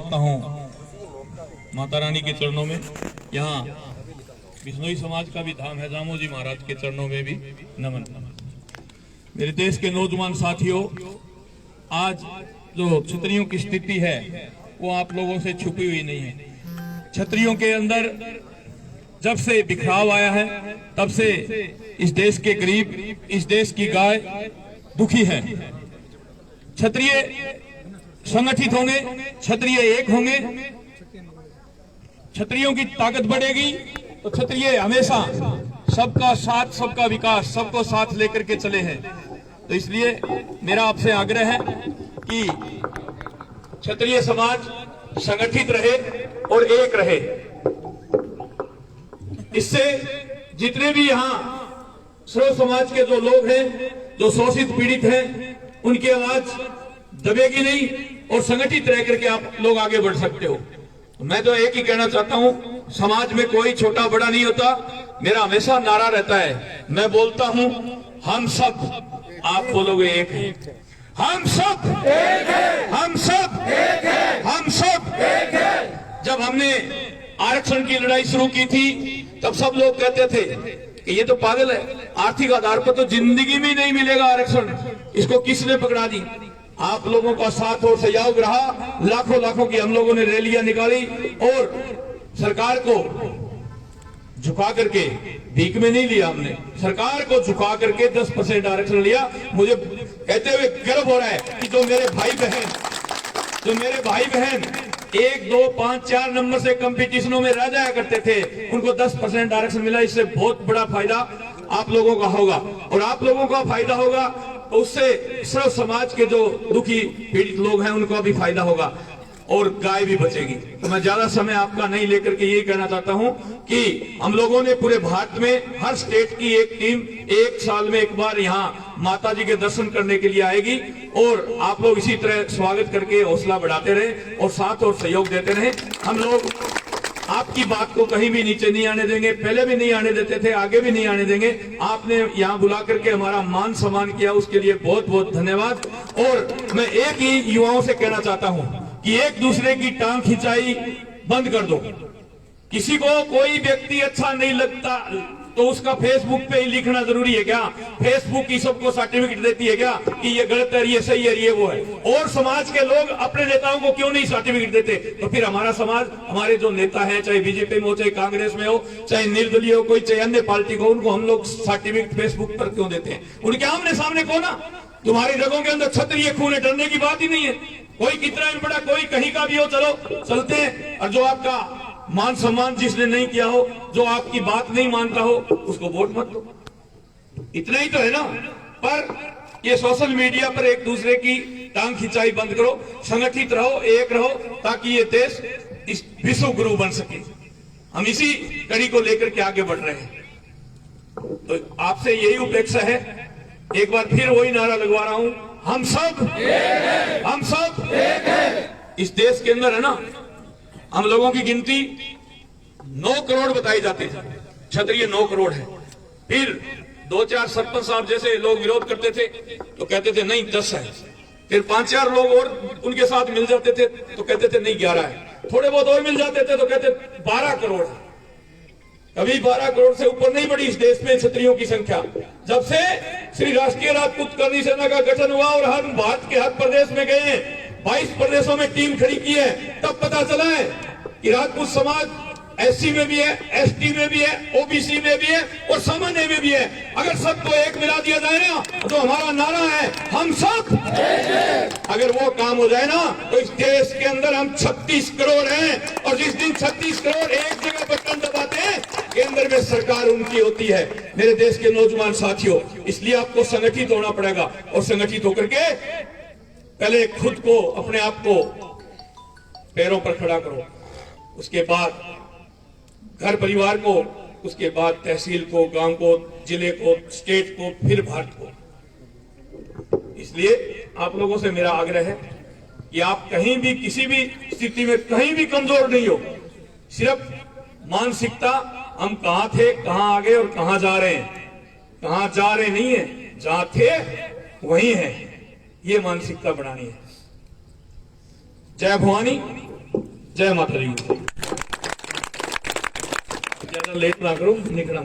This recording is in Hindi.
हूँ माता रानी के चरणों में। यहाँ बिश्नोई समाज का भी धाम है, दामोजी महाराज के चरणों में भी नमन। मेरे देश के नौजवान साथियों, आज जो क्षत्रियों की स्थिति है वो आप लोगों से छुपी हुई नहीं है। क्षत्रियों के अंदर जब से बिखराव आया है तब से इस देश के गरीब, इस देश की गाय दुखी है। क्षत्रिय संगठित होंगे, क्षत्रिय एक होंगे, क्षत्रियों की ताकत बढ़ेगी तो क्षत्रिय हमेशा सबका साथ, सबका विकास, सबको साथ लेकर के चले हैं। तो इसलिए मेरा आपसे आग्रह है कि क्षत्रिय समाज संगठित रहे और एक रहे। इससे जितने भी यहाँ सर्व समाज के जो लोग हैं, जो शोषित पीड़ित हैं, उनकी आवाज दबेगी नहीं और संगठित रह करके आप लोग आगे बढ़ सकते हो। मैं तो एक ही कहना चाहता हूं, समाज में कोई छोटा बड़ा नहीं होता। मेरा हमेशा नारा रहता है, मैं बोलता हूं हम सब, आप बोलोगे एक है। हम सब एक है, हम सब एक है, हम सब एक है। जब हमने आरक्षण की लड़ाई शुरू की थी तब सब लोग कहते थे कि ये तो पागल है, आर्थिक आधार पर तो जिंदगी में नहीं मिलेगा आरक्षण, इसको किसने पकड़ा दी। आप लोगों का साथ और सहयोग रहा, लाखों लाखों की हम लोगों ने रैलियां निकाली और सरकार को झुका करके, भीख में नहीं लिया हमने, सरकार को झुका करके 10% आरक्षण लिया। मुझे कहते हुए गर्व हो रहा है कि जो मेरे भाई बहन 1, 2, 5, 4 नंबर से कंपटीशनों में रह जाया करते थे, उनको 10% आरक्षण मिला। इससे बहुत बड़ा फायदा आप लोगों का होगा और आप लोगों का फायदा होगा तो उससे सर्व समाज के जो दुखी पीड़ित लोग हैं उनको भी फायदा होगा और गाय भी बचेगी। तो मैं ज्यादा समय आपका नहीं लेकर के ये कहना चाहता हूं कि हम लोगों ने पूरे भारत में हर स्टेट की एक टीम 1 साल में एक बार यहाँ माता जी के दर्शन करने के लिए आएगी और आप लोग इसी तरह स्वागत करके हौसला बढ़ाते रहे और साथ और सहयोग देते रहे। हम लोग आपकी बात को कहीं भी नीचे नहीं आने देंगे, पहले भी नहीं आने देते थे, आगे भी नहीं आने देंगे। आपने यहाँ बुला करके हमारा मान सम्मान किया, उसके लिए बहुत बहुत धन्यवाद। और मैं एक ही युवाओं से कहना चाहता हूँ कि एक दूसरे की टांग खिंचाई बंद कर दो। किसी को कोई व्यक्ति अच्छा नहीं लगता तो उसका फेसबुक पे ही लिखना जरूरी है क्या? फेसबुक की सबको सर्टिफिकेट देती है क्या कि ये गलत है, ये सही है, ये वो है? और समाज के लोग अपने नेताओं को क्यों नहीं सर्टिफिकेट देते? तो फिर हमारा समाज, हमारे जो नेता हैं, चाहे बीजेपी में हो, चाहे कांग्रेस में हो, चाहे निर्दलीय हो, कोई चाहे अन्य पार्टी को, उनको हम लोग सर्टिफिकेट फेसबुक पर क्यों देते हैं? उनके आमने सामने को ना, तुम्हारी रगों के अंदर क्षत्रिय खून है, डरने की बात ही नहीं है। कोई कितना भी बड़ा, कोई कहीं का भी हो, चलो चलते हैं। और जो आपका मान सम्मान जिसने नहीं किया हो, जो आपकी बात नहीं मानता हो, उसको वोट मत दो। इतना ही तो है ना। पर ये सोशल मीडिया पर एक दूसरे की टांग खिंचाई बंद करो, संगठित रहो, एक रहो, ताकि ये देश इस विश्व गुरु बन सके। हम इसी कड़ी को लेकर के आगे बढ़ रहे हैं। तो आपसे यही अपेक्षा है, एक बार फिर वही नारा लगवा रहा हूं, हम सब एक है, हम सब एक है। इस देश के अंदर है ना, हम लोगों की गिनती 9 करोड़ बताई जाती है, क्षत्रिय 9 करोड़ है। फिर 2-4 सरपंच साहब जैसे लोग विरोध करते थे तो कहते थे नहीं 10 है। फिर 5-4 लोग और उनके साथ मिल जाते थे तो कहते थे नहीं 11 है। थोड़े बहुत और मिल जाते थे तो कहते 12 करोड़ है। कभी 12 करोड़ से ऊपर नहीं बढ़ी इस देश में क्षत्रियों की संख्या। जब से श्री राष्ट्रीय राजपूत करनी सेना का गठन हुआ और हर भारत के हर प्रदेश में गए, 22 प्रदेशों में टीम खड़ी की है, तब पता चला है कि राजपूत समाज SC में भी है, ST में भी है, OBC में भी है और सामान्य में भी है। अगर सबको एक मिला दिया जाए ना तो हमारा नारा है हम सब, अगर वो काम हो जाए ना तो इस देश के अंदर हम 36 करोड़ हैं। और जिस दिन 36 करोड़ एक जगह बटन दबाते हैं, केंद्र में सरकार उनकी होती है। मेरे देश के नौजवान साथियों, इसलिए आपको संगठित होना पड़ेगा और संगठित होकर के पहले खुद को, अपने आप को पैरों पर खड़ा करो, उसके बाद घर परिवार को, उसके बाद तहसील को, गांव को, जिले को, स्टेट को, फिर भारत को। इसलिए आप लोगों से मेरा आग्रह है कि आप कहीं भी, किसी भी स्थिति में कहीं भी कमजोर नहीं हो। सिर्फ मानसिकता, हम कहां थे, कहां आ गए और कहां जा रहे हैं, कहां जा रहे नहीं है, जहां थे वहीं है, ये मानसिकता बनानी है। जय भवानी, जय माता दी। ज्यादा लेट ना करो, निकला।